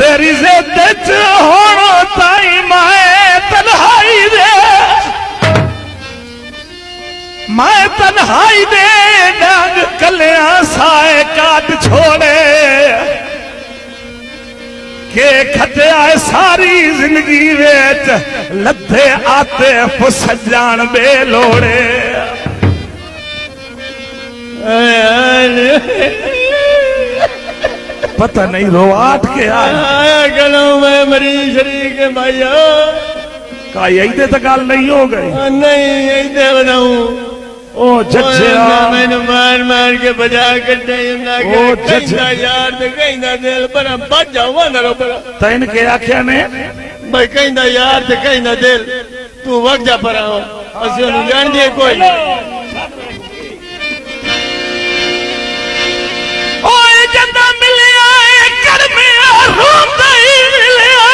तेरी जिद होना ताई मैं तन्हाई दे, मैं तन्हाई दे डांग कलिया साए काट छोड़े के खटिया सारी जिंदगी वेच लथे आते फुसजान बेलोड़े। पता नहीं रोआट के आया गलों में मरी शरीर के भाइया का यही तो गल नहीं हो गई। नहीं यही बनाऊं ओ जज्जिया मैंने मार मार के बजा कटे ओ जज्जिया यार ते कहंदा दिल पर बच जावा ना रो पर तैन के आख्या ने भाई कहंदा यार ते कहंदा दिल तू वग जा पर असि नु जान दे कोई ओए जदा मिलिया कर में रोंदा ही मिलिया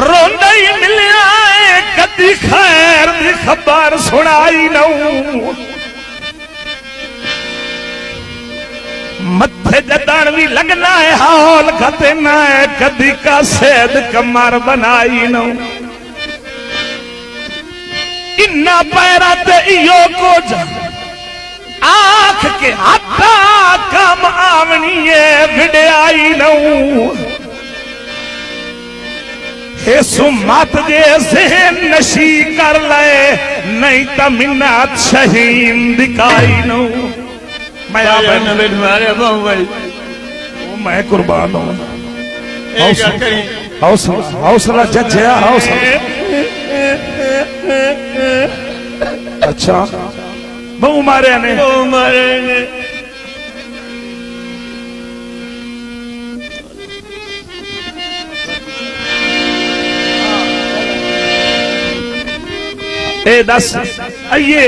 रोंदा ही मिलिया कदी खैर दी खबर सुनाई नऊ मथे जदन भी लगना है हाल खते ना है कदी का सैद कमर बनाई नऊ इन्ना पैरा ते इयो को आंख के हथा कम आवनी है भिड़ाई नऊ हे सुमत जे ज़हन नशी कर ले नहीं तो मिन्नत शहीन दिखाई नो मैं मैं कुर्बान हूं हौसला जज्जिया हौसला अच्छा बहु मारे ने ए दस आइए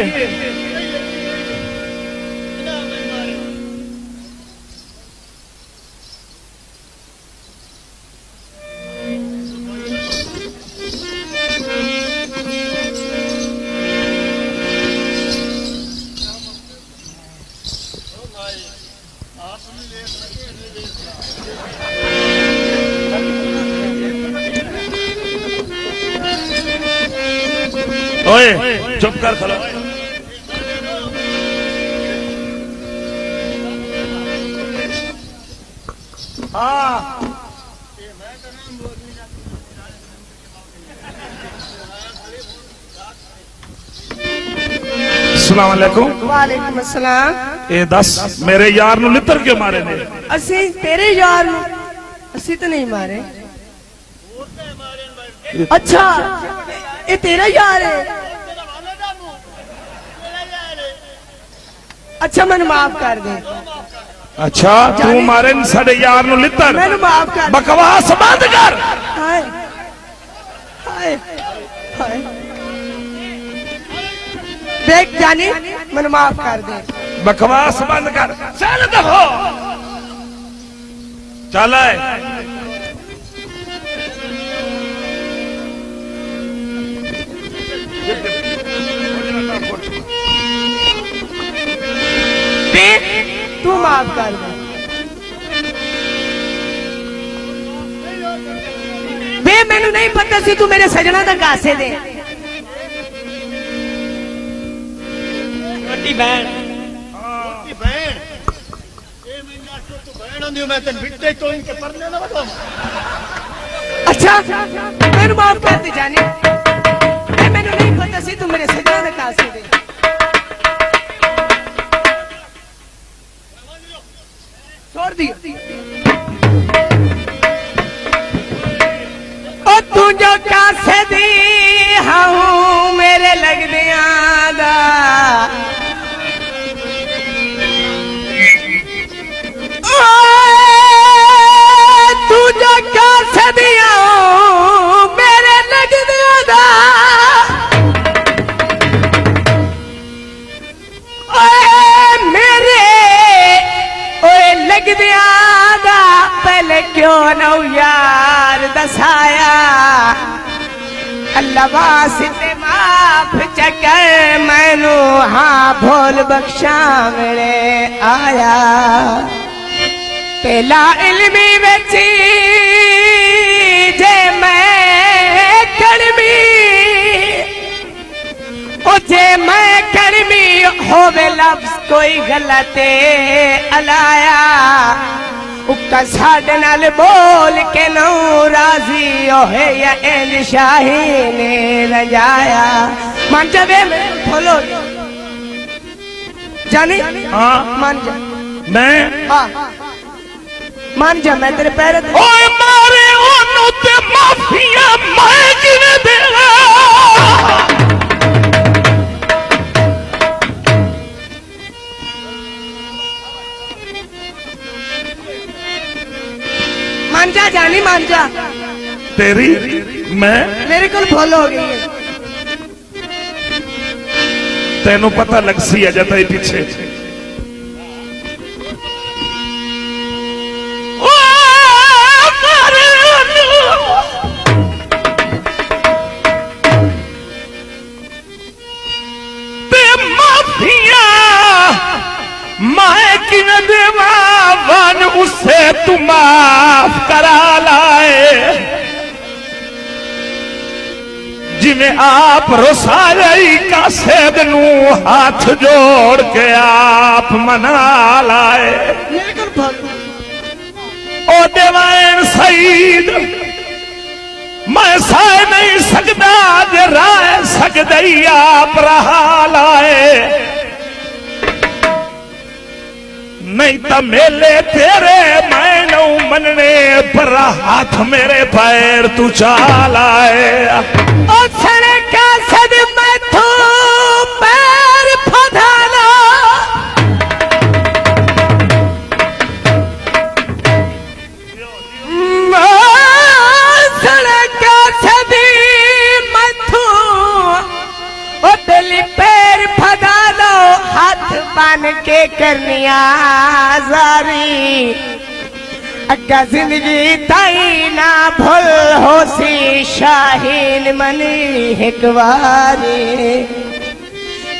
ओए चुप कर खलो हाँ अस्सलाम वालेकुम। वालेकुम अस्सलाम। ए दस मेरे यार नु लितर के मारे ने असी तेरे यार नु असी तो नहीं मारे। अच्छा ये तेरा यार है। अच्छा मैंने माफ कर दे। अच्छा तू मारे साडे यार नु लितर मैंने माफ कर बकवास बंद कर। हाय हाय हाय देख जानी मैंने माफ कर दे। बकवास बंद कर चल दफो चल आए तू माफ कर दे बे मैनू नहीं पता सी तू मेरे सजना दा गासे दे छोटी बहन छोटी बहन ए महीना तो तू बहन होंदी मैं तन बिट्टे तो इनके परने ना बताऊं। अच्छा मैनू माफ कर दे जाने मैनू नहीं पता सी तू मेरे सजना दा गासे दे छोड़ दी ओ तू जो कासे दी हूं मेरे लगदिया दा तू जो कासे दी हूं मेरे लगदिया दा पहले क्यों न यार दसाया अल्लाह वास्ते माफ चकर मैनू हाँ भोल बख्शा मेरे आया तेला इल्मी बची जे मैं कड़मी ओ जे मैं कड़मी होवे लफ्ज कोई गलत अलाया उक्का साढ़े नाल बोल के नौ राजी ओहे या एल शाही ने रजाया मान जा बे बोलो जानी हाँ मान जा मैं हाँ मान जा मैं तेरे पैर ओए मारे ओनू ते माफिया मैं किने देना मान जा जानी मान जा तेरी मैं मेरे को भूल हो गई है तेनू पता लग सी अजा तेरे पीछे ओ मारे ओनू ते माफिया मैं किने देवा वन उसे तू माफ करा लाए जिमें आप रोसाई का सेद नू हाथ जोड़ के आप मना लाए मेरे को भूल ओ देवान सईद मैं सह नहीं सकता जे राह सकदई आप रहा लाए नहीं तो मेले तेरे मैं नौ मनने पर हाथ मेरे पैर तू चाल आए ओ सड़े का सद मैं तू पैर फधाना सड़े का सदी मैं तू ओ दिल पैर फधाना हाथ बान के करनिया जारी अग्गा जिंदगी ताई ना भूल हो सी शाहीन मनी एक बारी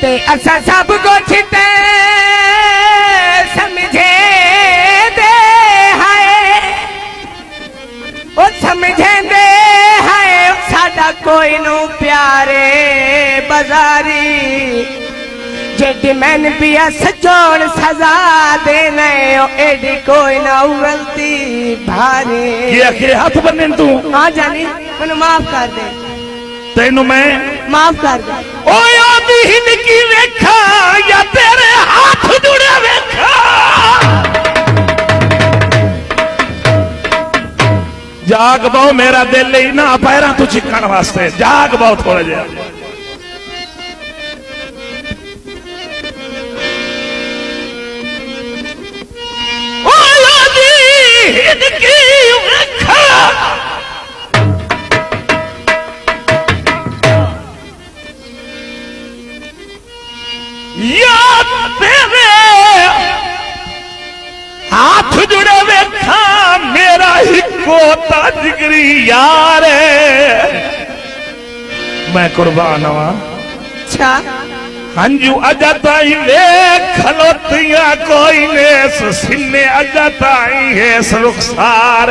ते असा सब कुछ ते समझे दे है ओ समझे दे है साडा कोई नू प्यारे बाजारी जेडी मैन पिया सजोन सजा देने एडी कोई ना गलती भारे ये के हाथ बने तू हाँ जानी मैंने माफ कर दे तेनू मैं माफ कर दे ओ आदि की वेखा या तेरे हाथ जुड़े वेखा जाग बहु मेरा दिल ही ना पैरा तू चिकन वास्ते जाग बहु थोड़ा जा हाथ जुड़े वेखा मेरा ही कोता जिगरी यार मैं कुर्बान हवा अच्छा हंजू अजा ताई वे खलोतिया कोई ने सिने अजा ताई है रुखसार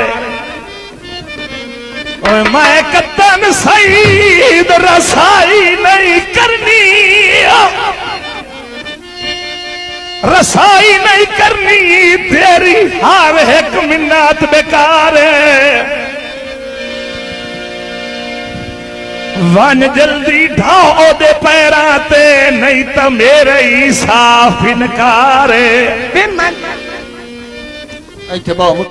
मैं कतन सईद रसाई नहीं करनी रसाई नहीं करनी तेरी हार एक मिन्नत बेकार वन जल्दी ढाओ दे पैरा ते नहीं तो मेरे ही साफ इनकार बे मन ਇੱਥੇ ਬਹੁਤ